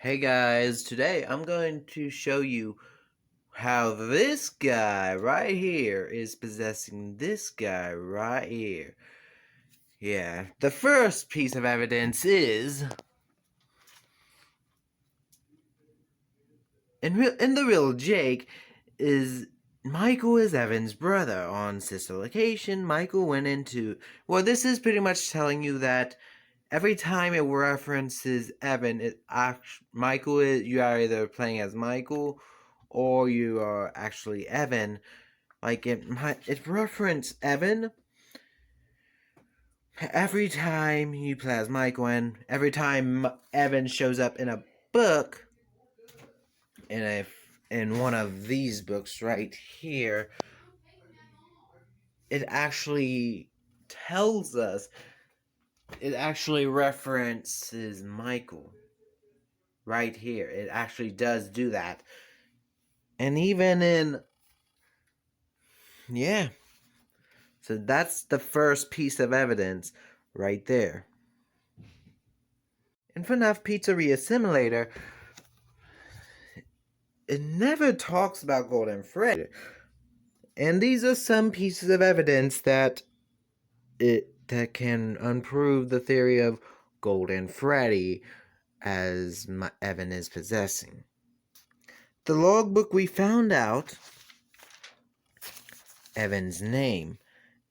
Hey guys, today I'm going to show you how this guy right here is possessing this guy right here. Yeah, the first piece of evidence is in the real Jake is Michael is Evan's brother. On sister location, Michael went into this is pretty much telling you that every time it references Evan, Michael is you are either playing as Michael or you are actually Evan. Like it reference Evan every time you play as Michael, and every time Evan shows up in a book, in one of these books right here, it actually tells us. It actually references Michael right here. It actually does do that. And even yeah. So that's the first piece of evidence right there. In FNAF Pizzeria Simulator, it never talks about Golden Freddy. And these are some pieces of evidence that can unprove the theory of Golden Freddy as Evan is possessing. The logbook, we found out Evan's name.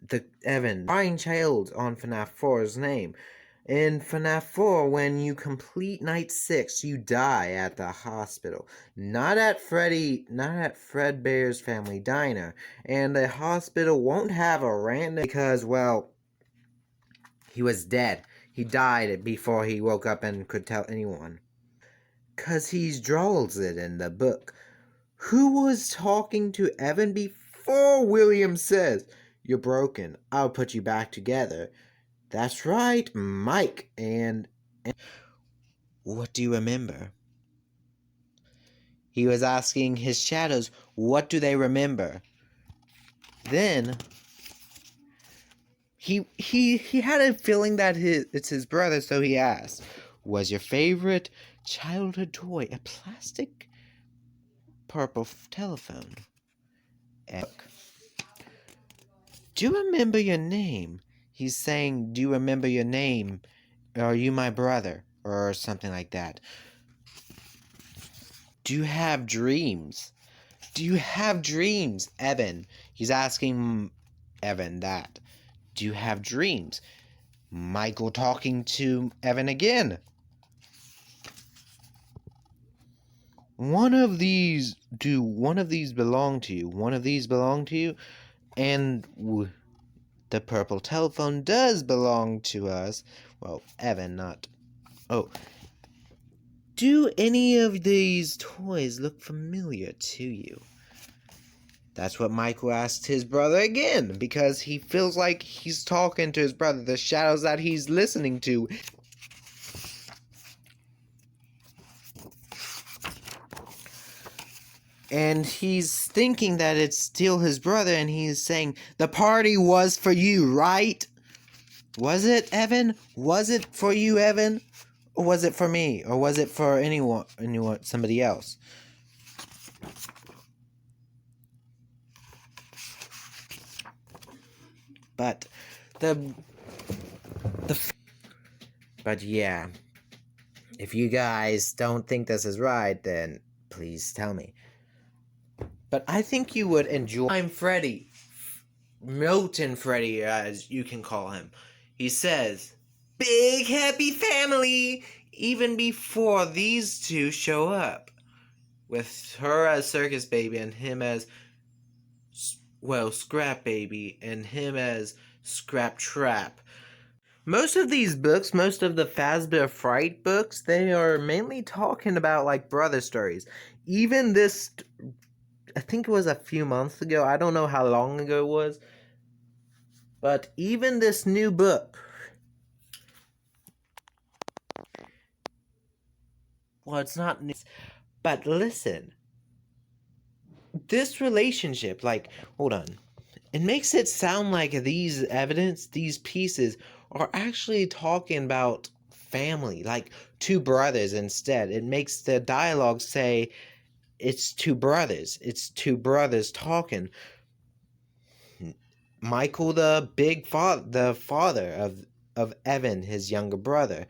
The Evan, crying child on FNAF 4's name. In FNAF 4, when you complete night 6, you die at the hospital. Not at Fredbear's Family Diner. And the hospital won't have a random because, well, he was dead. He died before he woke up and could tell anyone. 'Cause he draws it in the book. Who was talking to Evan before William says, "You're broken. I'll put you back together"? That's right, Mike. And what do you remember? He was asking his shadows, what do they remember? Then he had a feeling that it's his brother, so he asked, "Was your favorite childhood toy a plastic purple telephone?" And do you remember your name? He's saying, "Do you remember your name? Are you my brother?" Or something like that. Do you have dreams? Do you have dreams, Evan? He's asking Evan that. Do you have dreams? Michael talking to Evan again. One of these belong to you? One of these belong to you? And the purple telephone does belong to us. Well, Evan, not... Oh. Do any of these toys look familiar to you? That's what Michael asked his brother again, because he feels like he's talking to his brother, the shadows that he's listening to. And he's thinking that it's still his brother, and he's saying, "The party was for you, right? Was it, Evan? Was it for you, Evan? Or was it for me? Or was it for anyone, somebody else?" But but yeah, if you guys don't think this is right, then please tell me. But I think you would enjoy. I'm Freddy. Milton Freddy, as you can call him. He says, "Big happy family," even before these two show up. With her as Circus Baby and him as, Scrap Baby, and him as Scrap Trap. Most of these books, most of the Fazbear Fright books, they are mainly talking about, like, brother stories. Even this, I think it was a few months ago, I don't know how long ago it was, but even this new book, well, it's not new, but listen, this relationship, like, hold on, it makes it sound like these pieces are actually talking about family, like two brothers instead. It makes the dialogue say it's two brothers. It's two brothers talking. Michael, the father of Evan, his younger brother.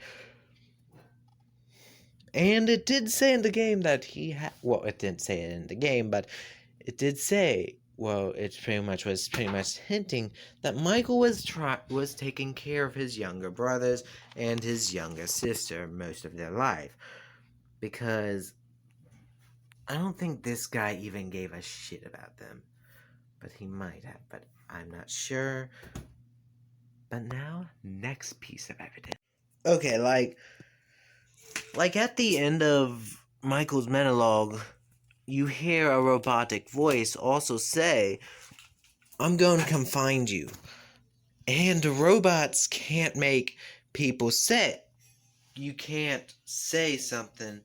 And it did say in the game that he had. Well, it didn't say it in the game, but it did say. Well, it was pretty much hinting that Michael was taking care of his younger brothers and his younger sister most of their life, because I don't think this guy even gave a shit about them, but he might have. But I'm not sure. But now, next piece of evidence. Okay, like at the end of Michael's monologue, you hear a robotic voice also say, "I'm going to come find you." And robots can't make people say. You can't say something.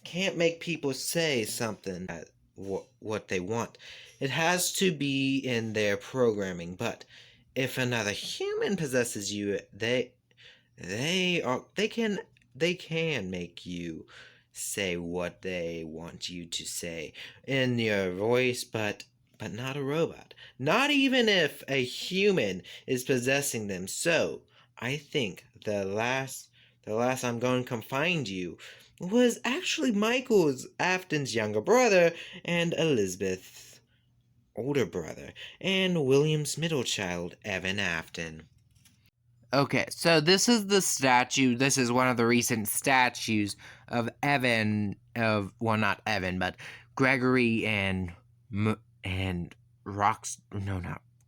Can't make people say something what they want. It has to be in their programming. But if another human possesses you, they can make you say what they want you to say in your voice, but not a robot. Not even if a human is possessing them. So I think the last I'm going to come find you was actually Michael's Afton's younger brother and Elizabeth's older brother and William's middle child, Evan Afton. Okay, so this is the statue. This is one of the recent statues of Evan, not Evan, but Gregory and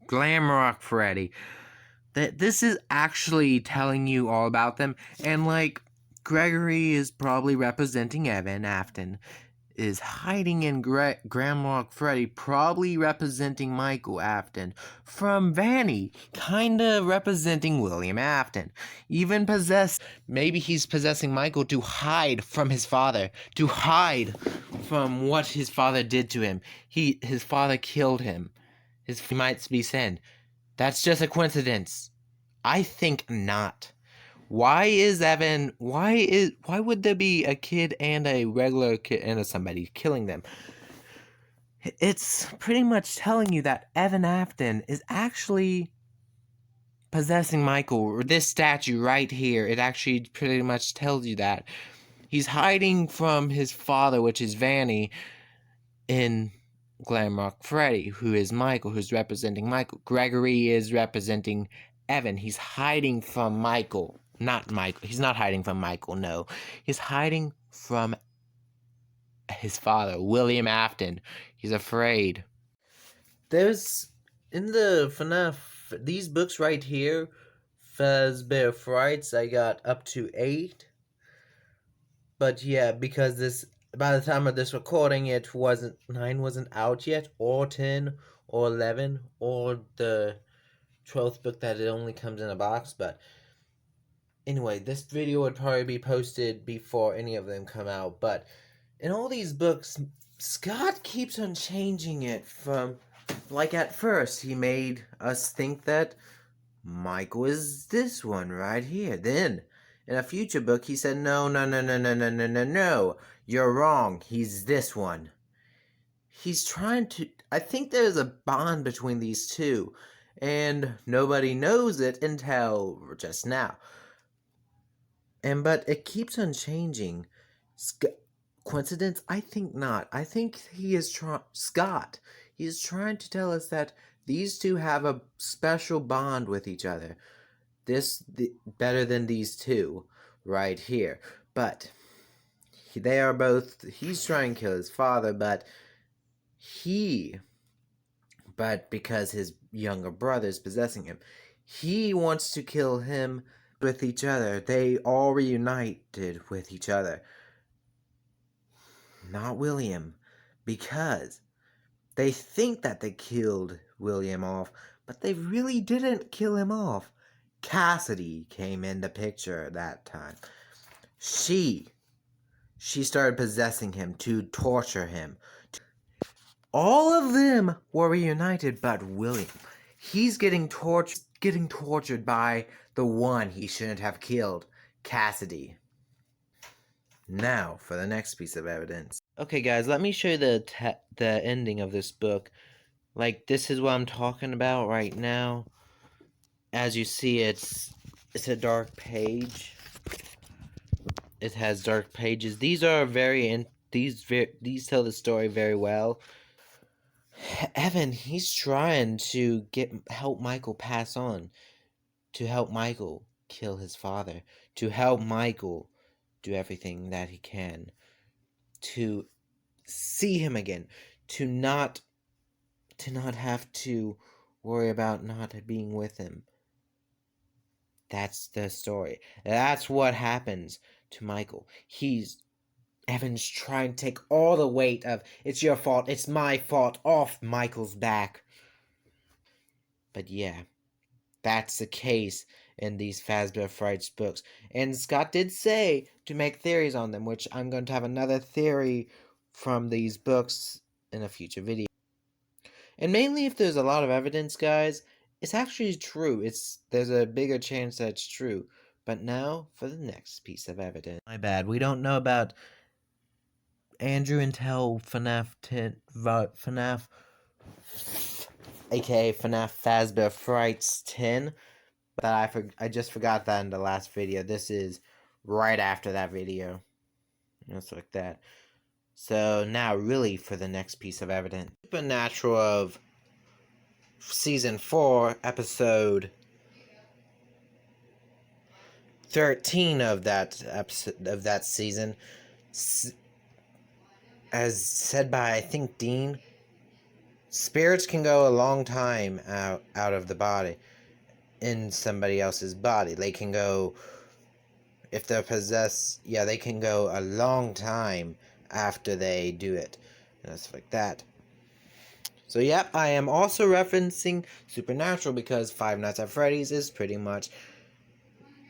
Glamrock Freddy. That this is actually telling you all about them, and like Gregory is probably representing Evan Afton, is hiding in Glamrock Freddy, probably representing Michael Afton, from Vanny, kinda representing William Afton. Maybe he's possessing Michael to hide from his father, to hide from what his father did to him. His father killed him. He might be saying, that's just a coincidence. I think not. Why would there be a kid and a regular kid and somebody killing them? It's pretty much telling you that Evan Afton is actually possessing Michael. This statue right here, it actually pretty much tells you that. He's hiding from his father, which is Vanny, in Glamrock Freddy, who is Michael, who's representing Michael. Gregory is representing Evan. He's hiding from Michael. Not Michael. He's not hiding from Michael, no. He's hiding from his father, William Afton. He's afraid. There's, in the FNAF, these books right here, Fazbear Frights, I got up to 8. But yeah, because by the time of this recording, 9 wasn't out yet, or 10, or 11, or the 12th book that it only comes in a box, but anyway, this video would probably be posted before any of them come out, but in all these books, Scott keeps on changing it from, like at first, he made us think that Michael is this one right here. Then, in a future book, he said, no, you're wrong, he's this one. He's trying to, I think there's a bond between these two, and nobody knows it until just now. But it keeps on changing. Coincidence? I think not. I think he is Scott. He is trying to tell us that these two have a special bond with each other. Better than these two right here. But they are both. He's trying to kill his father, but because his younger brother is possessing him, he wants to kill him with each other. They all reunited with each other. Not William, because they think that they killed William off, but they really didn't kill him off. Cassidy came in the picture at that time. She started possessing him to torture him. All of them were reunited, but William, he's getting tortured. getting tortured by the one he shouldn't have killed, Cassidy. Now for the next piece of evidence. Okay guys, let me show you the ending of this book. Like, this is what I'm talking about right now. As you see, it's a dark page. It has dark pages. These are these tell the story very well. Evan, he's trying to help Michael pass on, to help Michael kill his father, to help Michael do everything that he can to see him again, to not have to worry about not being with him. That's the story. That's what happens to Michael. Evan's trying to take all the weight of, it's your fault, it's my fault, off Michael's back. But yeah, that's the case in these Fazbear Frights books. And Scott did say to make theories on them, which I'm going to have another theory from these books in a future video. And mainly if there's a lot of evidence, guys, it's actually true. There's a bigger chance that it's true. But now for the next piece of evidence. My bad. We don't know about Andrew until FNAF aka FNAF Fazbear Frights 10. But I just forgot that in the last video. This is right after that video. Just like that. So now really for the next piece of evidence. Supernatural of Season 4, Episode 13 of that season, as said by, I think, Dean, spirits can go a long time out of the body, in somebody else's body. They can go, if they're possessed, yeah, they can go a long time after they do it, and stuff like that. So yep, I am also referencing Supernatural because Five Nights at Freddy's is pretty much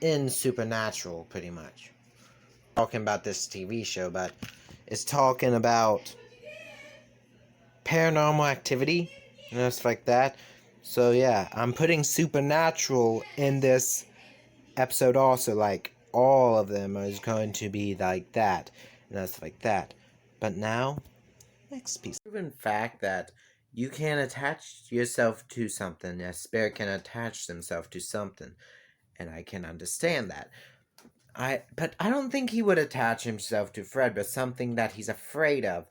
in Supernatural, pretty much. Talking about this TV show, but it's talking about paranormal activity and stuff like that. So yeah, I'm putting Supernatural in this episode also, like all of them is going to be like that and stuff like that. But now, next piece. Proven fact that you can attach yourself to something. A spirit can attach themselves to something, and I can understand that. But I don't think he would attach himself to Fred, but something that he's afraid of.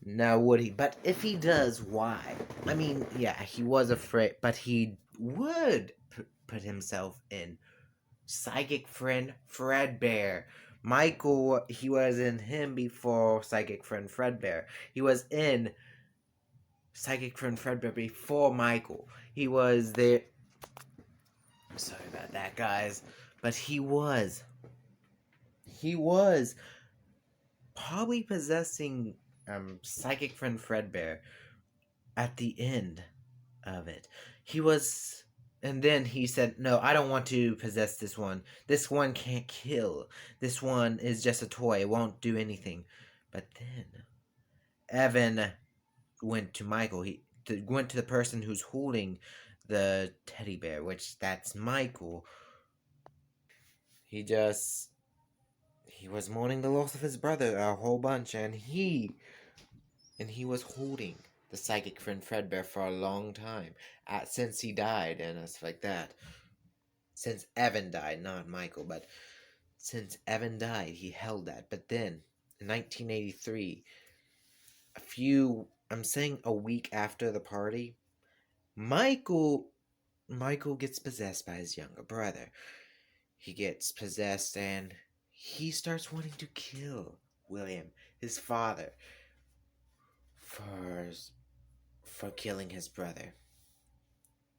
Now, would he? But if he does, why? I mean, yeah, he was afraid, but he would put himself in Psychic Friend Fredbear. Michael, he was in him before Psychic Friend Fredbear. He was in Psychic Friend Fredbear before Michael. He was there. Sorry about that, guys. But he was probably possessing Psychic Friend Fredbear at the end of it. He was, and then he said, no, I don't want to possess this one. This one can't kill. This one is just a toy. It won't do anything. But then Evan went to Michael. He went to the person who's holding the teddy bear, which that's Michael. He was mourning the loss of his brother a whole bunch, and he was holding the Psychic Friend Fredbear for a long time, since he died and stuff like that. Since Evan died, not Michael, but since Evan died, he held that. But then, in 1983, I'm saying a week after the party, Michael gets possessed by his younger brother. He gets possessed and he starts wanting to kill William, his father, for killing his brother.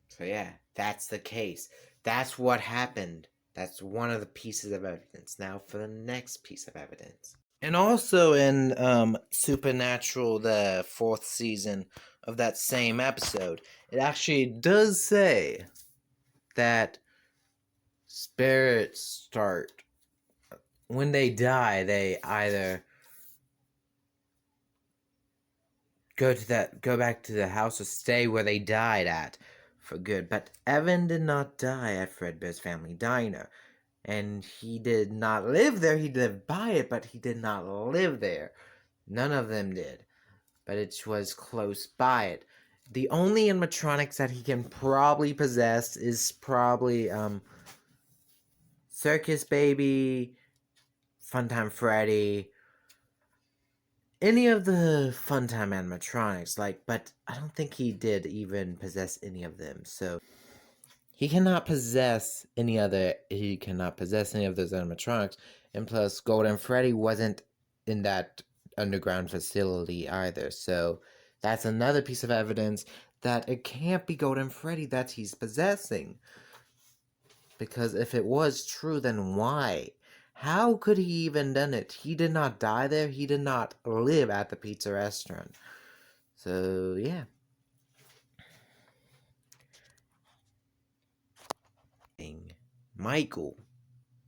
So yeah, that's the case. That's what happened. That's one of the pieces of evidence. Now for the next piece of evidence. And also in Supernatural, the 4th season of that same episode, it actually does say that spirits start, when they die, they either go back to the house or stay where they died at for good. But Evan did not die at Fredbear's Family Diner. And he did not live there. He lived by it, but he did not live there. None of them did. But it was close by it. The only animatronics that he can probably possess is probably Circus Baby, Funtime Freddy, any of the Funtime animatronics, but I don't think he did even possess any of them, so he cannot possess any of those animatronics, and plus Golden Freddy wasn't in that underground facility either, so that's another piece of evidence that it can't be Golden Freddy that he's possessing. Because if it was true, then why? How could he even done it? He did not die there. He did not live at the pizza restaurant. So, yeah. Michael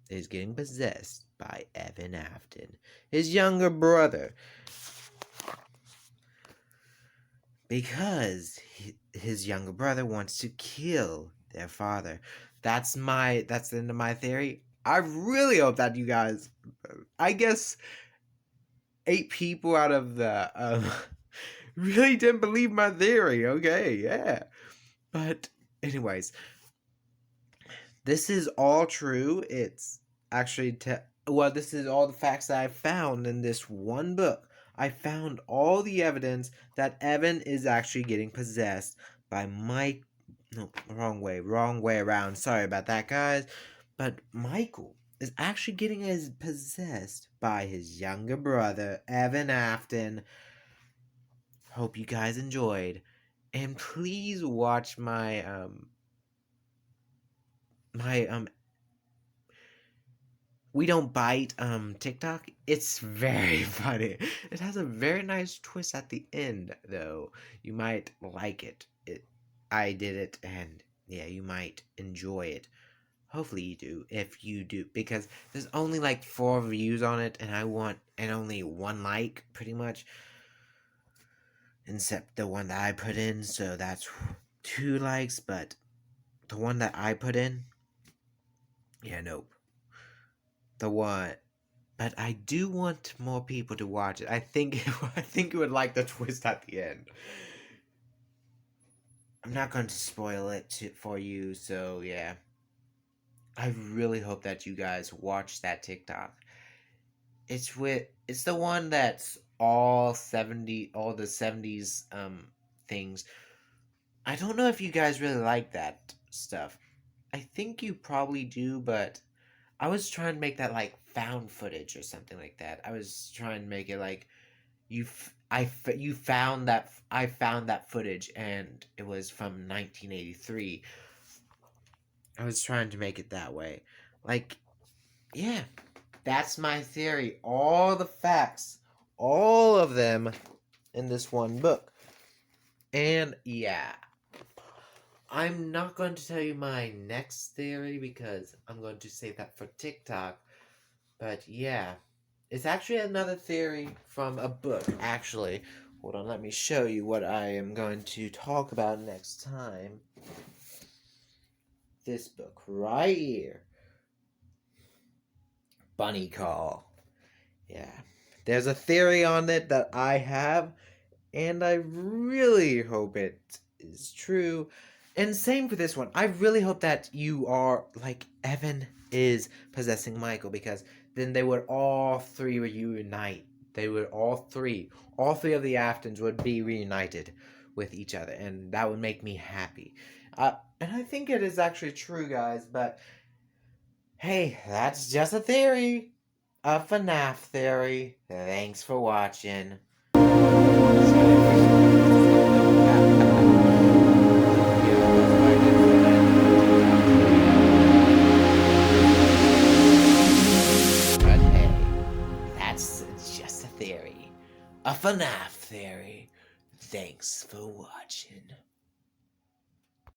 is getting possessed by Evan Afton, his younger brother. Because his younger brother wants to kill their father. That's the end of my theory. I really hope that you guys, I guess 8 people out of the really didn't believe my theory. Okay, yeah. But anyways, this is all true. It's actually this is all the facts that I found in this one book. I found all the evidence that Evan is actually getting possessed by Mike. No, wrong way around. Sorry about that, guys. But Michael is actually getting possessed by his younger brother, Evan Afton. Hope you guys enjoyed. And please watch my We Don't Bite TikTok. It's very funny. It has a very nice twist at the end, though. You might like it. I did it, and yeah, you might enjoy it. Hopefully you do, if you do, because there's only like 4 views on it, and only 1 like, pretty much, except the one that I put in, so that's 2 likes, but the one that I put in, yeah, nope. The one, but I do want more people to watch it. I think you would like the twist at the end. I'm not going to spoil it for you, so yeah. I really hope that you guys watch that TikTok. It's the one that's all the 70s things. I don't know if you guys really like that stuff. I think you probably do, but I was trying to make that like found footage or something like that. I was trying to make it like I found that footage, and it was from 1983. I was trying to make it that way. Like, yeah, that's my theory. All the facts, all of them in this one book. And yeah, I'm not going to tell you my next theory because I'm going to save that for TikTok. But yeah, it's actually another theory from a book, actually. Hold on, let me show you what I am going to talk about next time. This book right here. Bunny Call. Yeah. There's a theory on it that I have, and I really hope it is true. And same for this one. I really hope that you are, like, Evan is possessing Michael, because then they would all 3 reunite. All three of the Aftons would be reunited with each other, and that would make me happy. And I think it is actually true, guys, but hey, that's just a theory. A FNAF theory. Thanks for watching. But hey, that's just a theory. A FNAF theory. Thanks for watching.